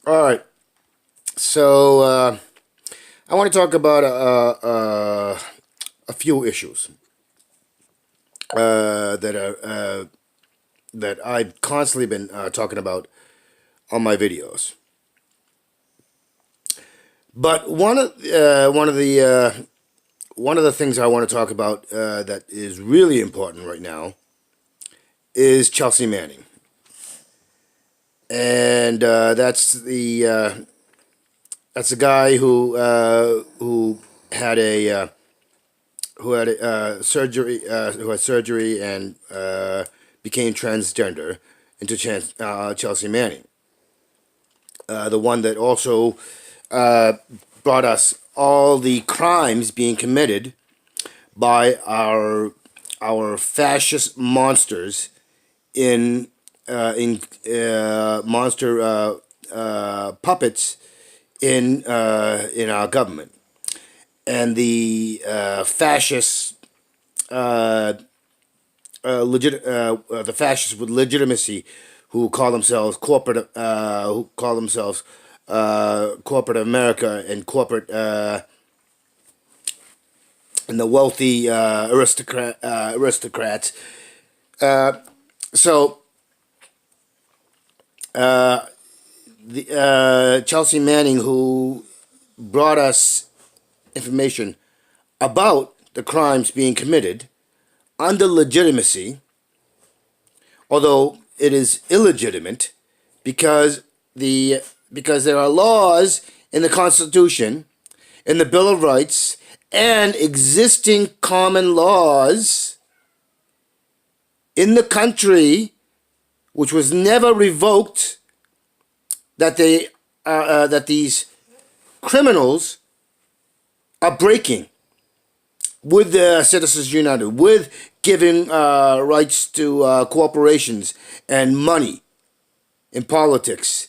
All right. So I want to talk about a few issues that I've constantly been talking about on my videos. But one of the things I want to talk about that is really important right now is Chelsea Manning, and that's the guy who had a who had surgery and became transgender into Chelsea Manning, the one that also brought us all the crimes being committed by our fascist monsters in monster puppets in our government, and the fascists the fascists with legitimacy who call themselves corporate America and corporate and the wealthy aristocrats. So the Chelsea Manning, who brought us information about the crimes being committed under legitimacy, although it is illegitimate because there are laws in the Constitution, in the Bill of Rights, and existing common laws in the country, which was never revoked, that these criminals are breaking with the Citizens United, with giving rights to corporations and money in politics.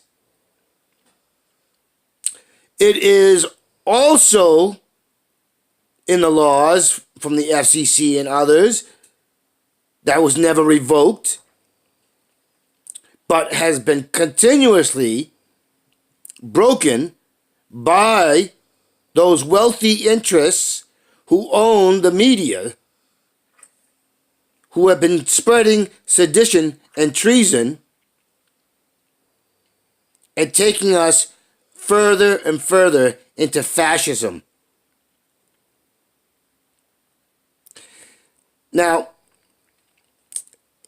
It is also in the laws from the FCC and others that was never revoked, but has been continuously broken by those wealthy interests who own the media, who have been spreading sedition and treason and taking us further and further into fascism. Now,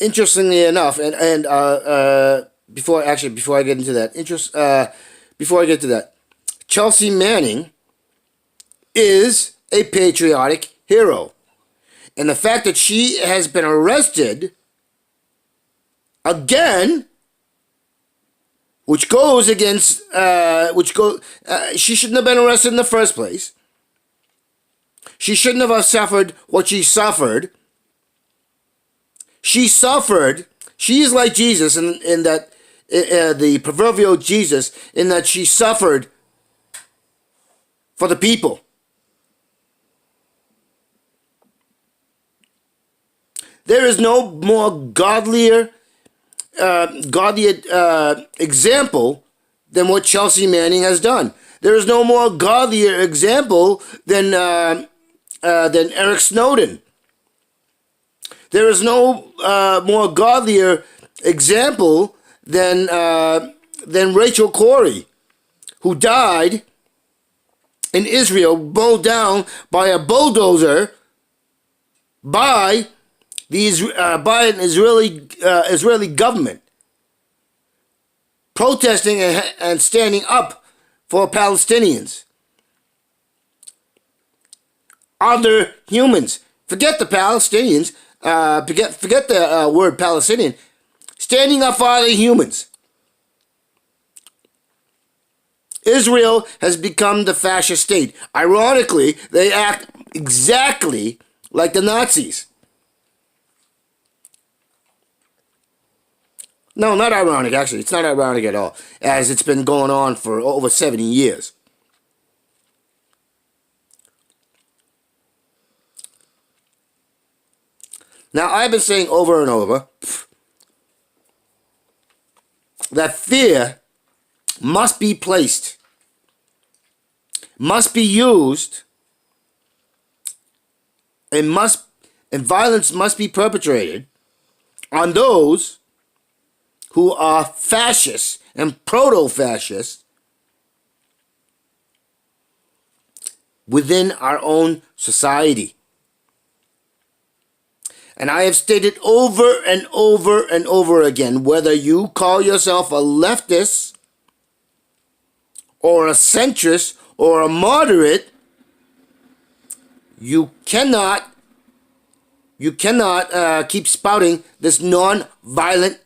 interestingly enough, before I get into that, Chelsea Manning is a patriotic hero, and the fact that she has been arrested again, which goes against, she shouldn't have been arrested in the first place. She shouldn't have suffered what she suffered. She suffered. She is like Jesus in that, the proverbial Jesus, in that she suffered for the people. There is no more godlier example than what Chelsea Manning has done. There is no more godlier example than Eric Snowden. There is no more godlier example than Rachel Corrie, who died in Israel, mowed down by a bulldozer by an Israeli government, protesting and standing up for Palestinians. Other humans, forget the Palestinians, forget the word Palestinian, standing up for other humans. Israel has become the fascist state. Ironically, they act exactly like the Nazis. No, not ironic, actually. It's not ironic at all, as it's been going on for over 70 years. Now, I've been saying over and over that fear must be placed, must be used, and violence must be perpetrated on those who are fascists and proto-fascists within our own society. And I have stated over and over and over again, whether you call yourself a leftist or a centrist or a moderate, you cannot keep spouting this non-violent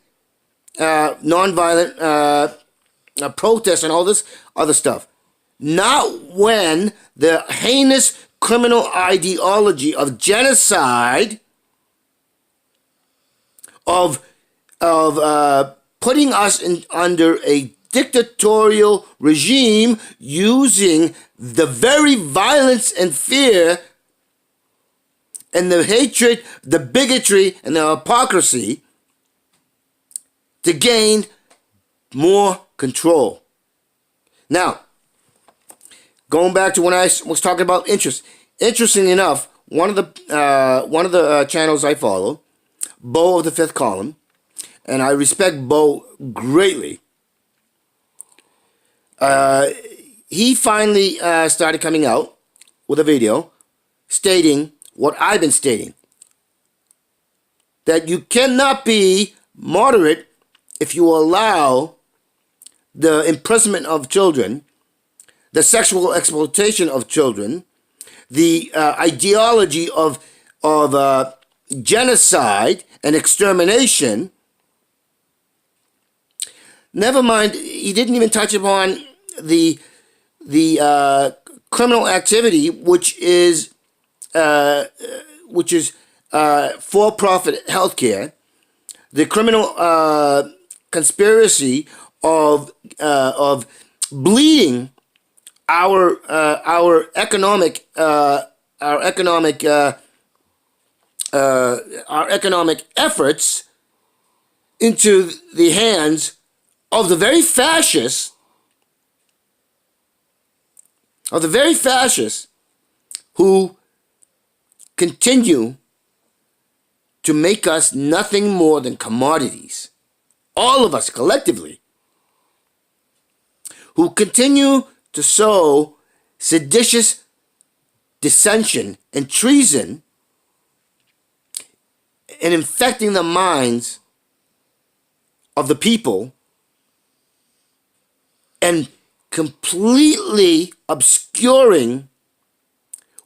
protest and all this other stuff. Not when the heinous criminal ideology of genocide, of putting us under a dictatorial regime using the very violence and fear and the hatred, the bigotry, and the hypocrisy to gain more control. Now, going back to when I was talking about interest. Interesting enough, one of the channels I follow, Bo of the Fifth Column, and I respect Bo greatly. He finally started coming out with a video stating what I've been stating, that you cannot be moderate if you allow the imprisonment of children, the sexual exploitation of children, the ideology of genocide and extermination. Never mind, he didn't even touch upon the criminal activity, which is for-profit healthcare, the criminal conspiracy of bleeding our economic efforts into the hands of the very fascists, who continue to make us nothing more than commodities. All of us collectively, who continue to sow seditious dissension and treason and infecting the minds of the people and completely obscuring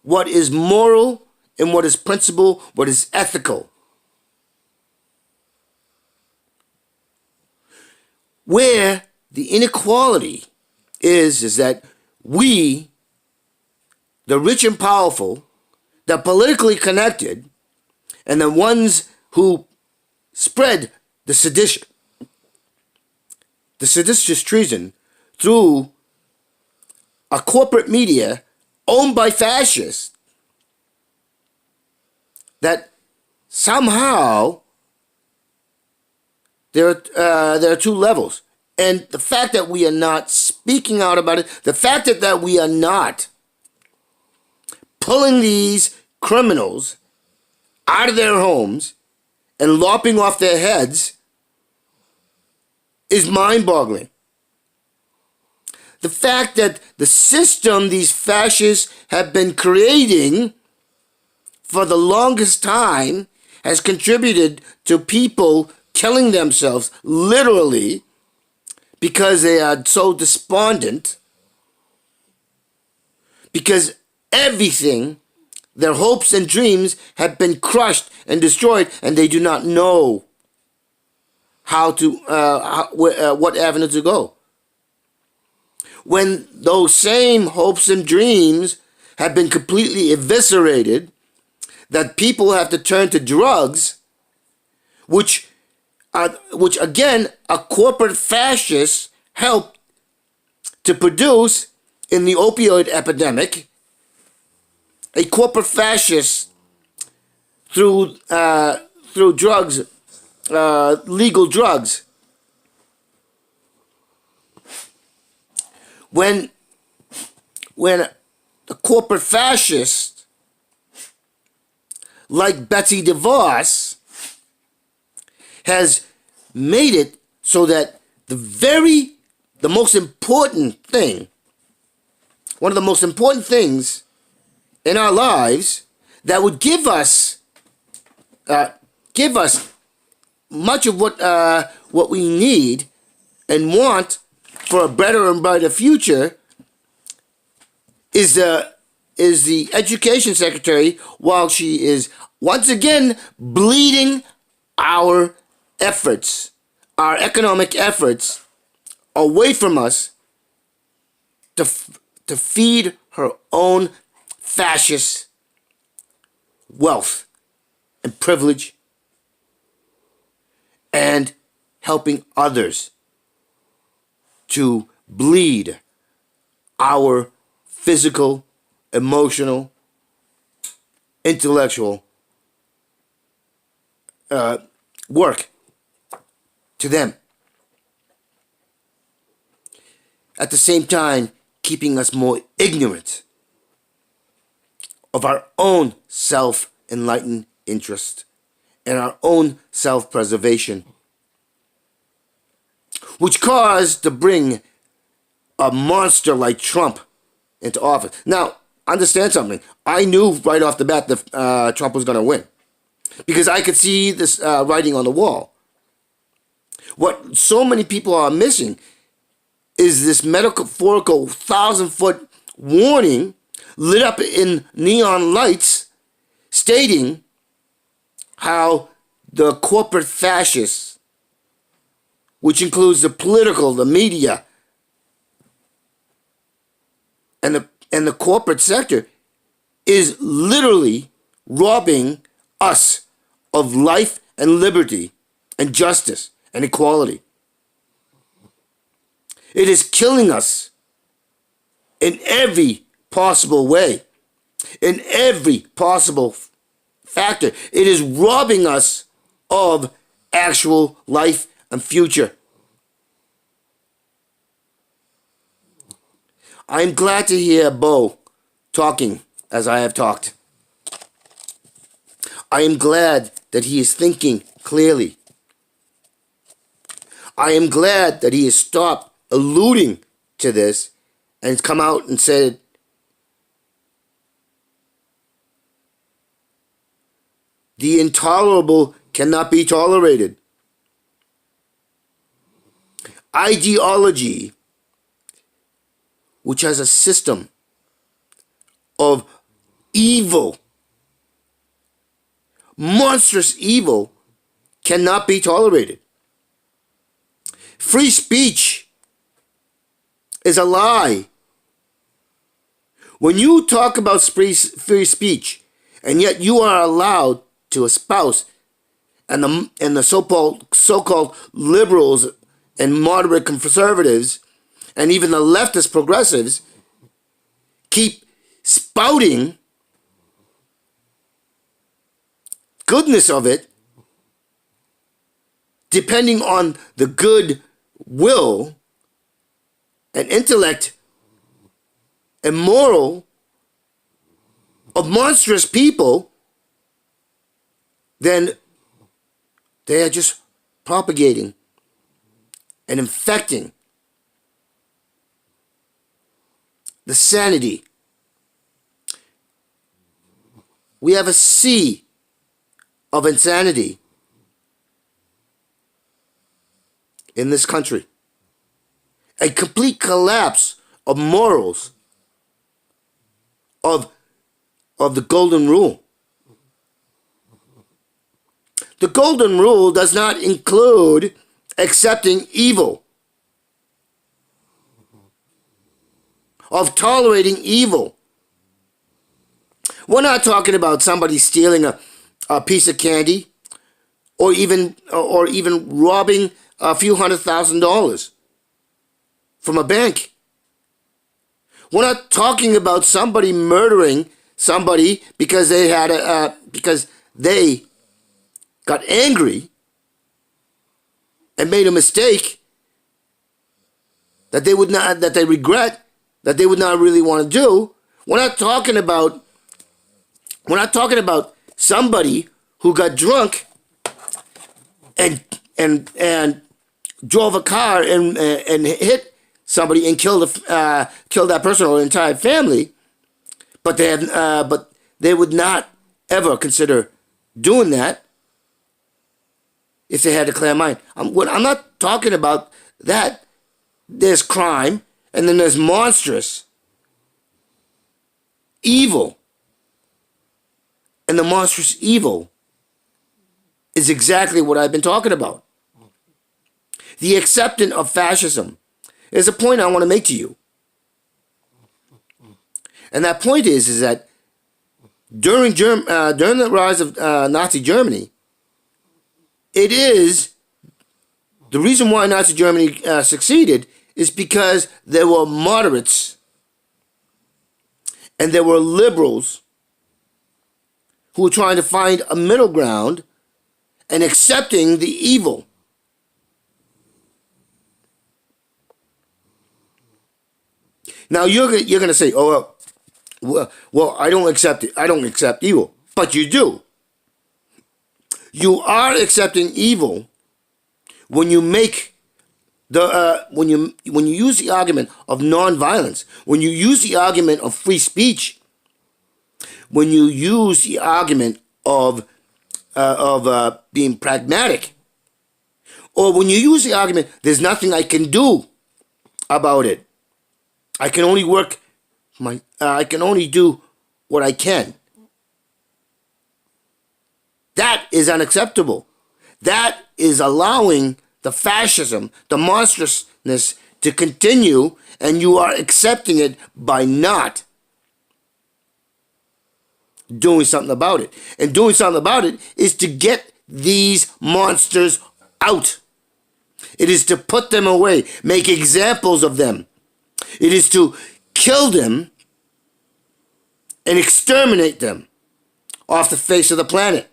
what is moral and what is principle, what is ethical. Where the inequality is that we, the rich and powerful, the politically connected, and the ones who spread the seditious treason through a corporate media owned by fascists, that somehow there are two levels. And the fact that we are not speaking out about it, the fact that we are not pulling these criminals out of their homes and lopping off their heads is mind-boggling. The fact that the system these fascists have been creating for the longest time has contributed to people killing themselves, literally, because they are so despondent, because everything, their hopes and dreams, have been crushed and destroyed, and they do not know how to what avenue to go. When those same hopes and dreams have been completely eviscerated, that people have to turn to drugs, which again, a corporate fascist helped to produce in the opioid epidemic. A corporate fascist through drugs, legal drugs, when the corporate fascists like Betsy DeVos has made it so that the most important thing, one of the most important things in our lives that would give us much of what we need and want for a better and brighter future is the education secretary, while she is once again bleeding our efforts, our economic efforts, away from us to feed her own fascist wealth and privilege, and helping others to bleed our physical, emotional, intellectual work to them. At the same time, keeping us more ignorant of our own self-enlightened interest and our own self-preservation, which caused to bring a monster like Trump into office. Now, understand something. I knew right off the bat that Trump was going to win, because I could see this writing on the wall. What so many people are missing is this metaphorical 1,000-foot warning lit up in neon lights stating how the corporate fascists, which includes the political, the media, and the corporate sector, is literally robbing us of life and liberty and justice and equality. It is killing us in every possible way, in every possible factor. It is robbing us of actual life and future. I'm glad to hear Bo talking as I have talked. I am glad that he is thinking clearly. I am glad that he has stopped alluding to this and come out and said, the intolerable cannot be tolerated. Ideology, which has a system of evil, monstrous evil, cannot be tolerated. Free speech is a lie. When you talk about free speech, and yet you are allowed to espouse, and the so-called liberals and moderate conservatives, and even the leftist progressives, keep spouting goodness of it, depending on the good will and intellect and moral of monstrous people, then they are just propagating and infecting the sanity. We have a sea of insanity in this country. A complete collapse of morals, of the golden rule. The golden rule does not include accepting evil, of tolerating evil. We're not talking about somebody stealing a piece of candy, or even robbing a few $100,000 from a bank. We're not talking about somebody murdering somebody because they had because they got angry and made a mistake that they regret that they would not really want to do. We're not talking about somebody who got drunk and drove a car and hit somebody and killed that person or the entire family, but they would not ever consider doing that if they had a clear mind. I'm not talking about that. There's crime, and then there's monstrous evil. And the monstrous evil is exactly what I've been talking about. The acceptance of fascism is a point I want to make to you. And that point is that during the rise of Nazi Germany, it is the reason why Nazi Germany succeeded is because there were moderates and there were liberals who were trying to find a middle ground and accepting the evil. Now you're going to say, "Oh, well, I don't accept it. I don't accept evil," but you do. You are accepting evil when you make when you use the argument of nonviolence, when you use the argument of free speech, when you use the argument of being pragmatic, or when you use the argument, "There's nothing I can do about it. I can only I can only do what I can." That is unacceptable. That is allowing the fascism, the monstrousness to continue, and you are accepting it by not doing something about it. And doing something about it is to get these monsters out. It is to put them away, make examples of them. It is to kill them and exterminate them off the face of the planet.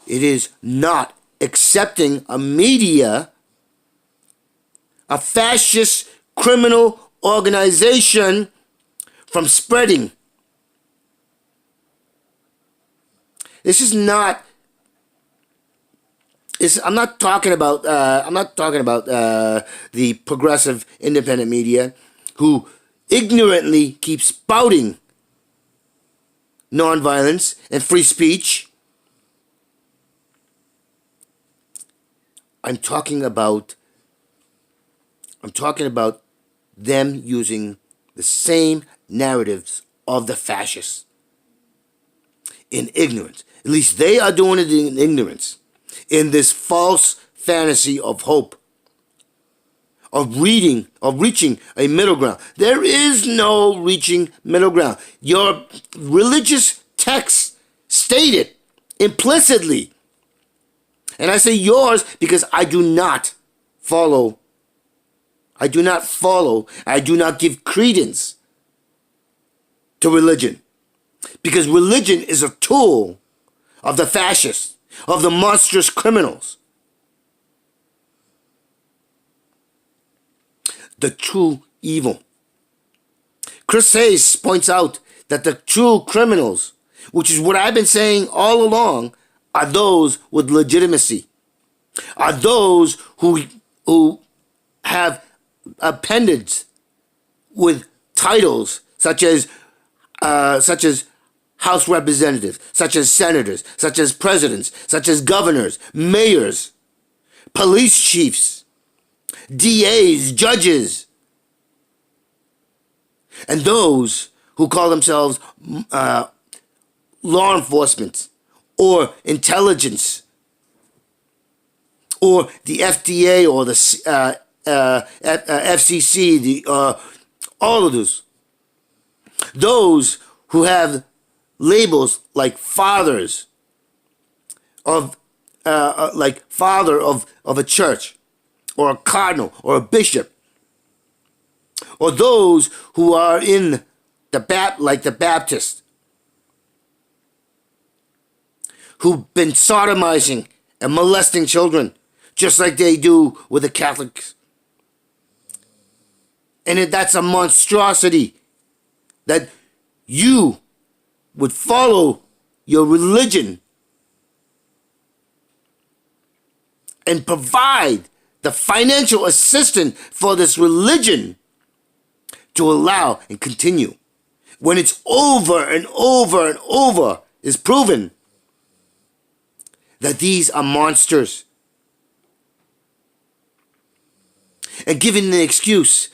It is not accepting a media, a fascist criminal organization, from spreading. This is not. I'm not talking about. The progressive independent media who ignorantly keep spouting nonviolence and free speech. I'm talking about them using the same narratives of the fascists in ignorance. At least they are doing it in ignorance, in this false fantasy of hope, of reaching a middle ground. There is no reaching middle ground. Your religious texts state it implicitly. And I say yours because I do not follow. I do not give credence to religion. Because religion is a tool of the fascists, of the monstrous criminals. The true evil. Chris Hayes points out that the true criminals, which is what I've been saying all along, are those with legitimacy, are those who have appendage with titles such as House representatives, such as senators, such as presidents, such as governors, mayors, police chiefs, DAs, judges, and those who call themselves law enforcement or intelligence or the FDA or the FCC, all of those who have labels like fathers of father of a church, or a cardinal, or a bishop, or those who are in the Baptists, who've been sodomizing and molesting children, just like they do with the Catholics. And that's a monstrosity that you would follow your religion and provide the financial assistance for this religion to allow and continue. When it's over and over and over is proven that these are monsters. And giving the excuse,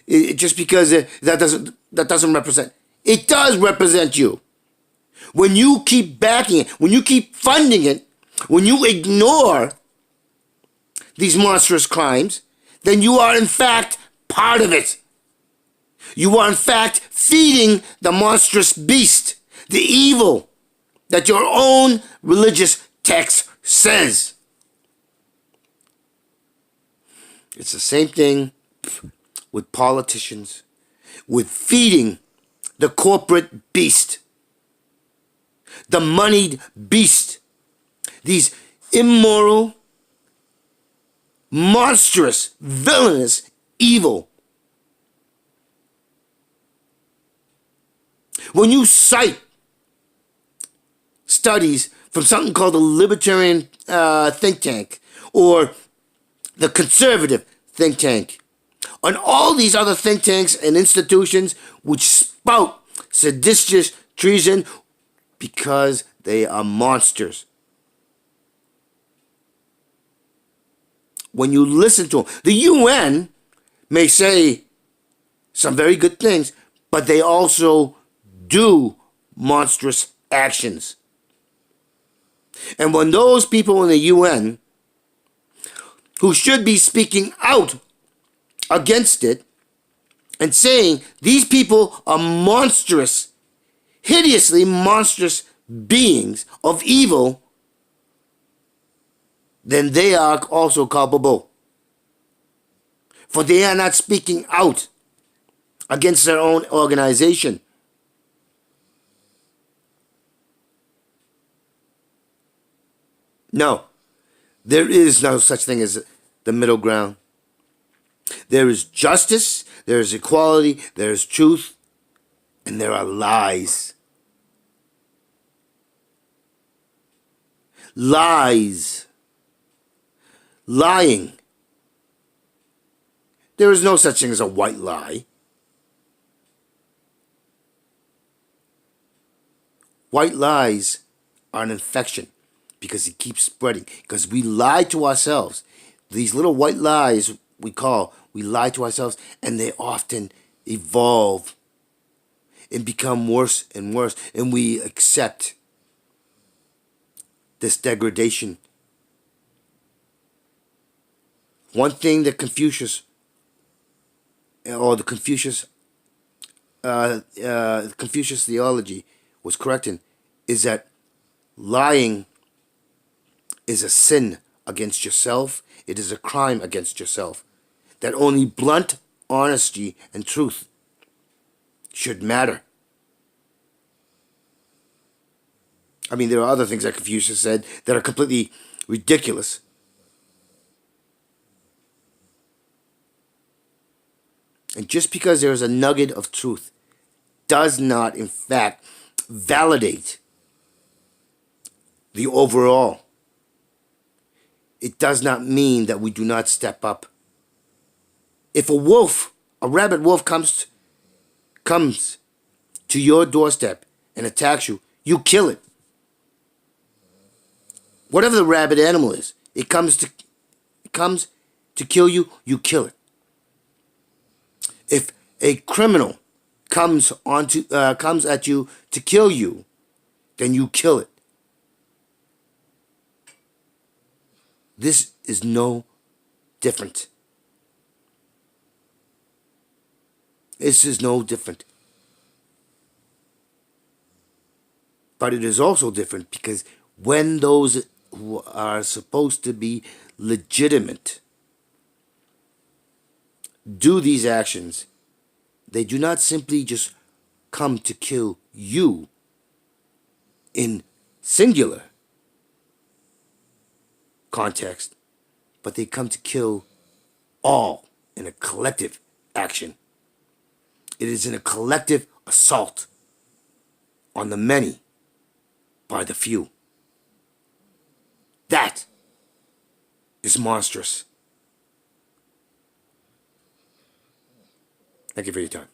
just because that doesn't represent. It does represent you. When you keep backing it, when you keep funding it, when you ignore these monstrous crimes, then you are in fact part of it. You are in fact feeding the monstrous beast, the evil that your own religious text says. It's the same thing with politicians, with feeding the corporate beast, the moneyed beast, these immoral, monstrous, villainous evil. When you cite studies from something called the Libertarian think tank or the Conservative think tank, on all these other think tanks and institutions which spout seditious treason because they are monsters. When you listen to them, the UN may say some very good things, but they also do monstrous actions. And when those people in the UN who should be speaking out against it and saying these people are monstrous, hideously monstrous beings of evil, then they are also culpable. For they are not speaking out against their own organization. No, there is no such thing as the middle ground. There is justice, there is equality, there is truth, and there are lies. Lies. Lying. There is no such thing as a white lie. White lies are an infection because it keeps spreading. Because we lie to ourselves. These little white lies we lie to ourselves, and they often evolve and become worse and worse. And we accept this degradation. One thing that Confucius theology was correcting is that lying is a sin against yourself. It is a crime against yourself. That only blunt honesty and truth should matter. I mean, there are other things that Confucius said that are completely ridiculous. And just because there is a nugget of truth does not, in fact, validate the overall. It does not mean that we do not step up. If a rabid wolf comes to your doorstep and attacks you, you kill it. Whatever the rabid animal is, it comes to kill you, you kill it. If a criminal comes at you to kill you, then you kill it. This is no different. This is no different. But it is also different because when those who are supposed to be legitimate do these actions, they do not simply just come to kill you in singular context. but they come to kill all in a collective action. It is in a collective assault on the many by the few. That is monstrous. Thank you for your time.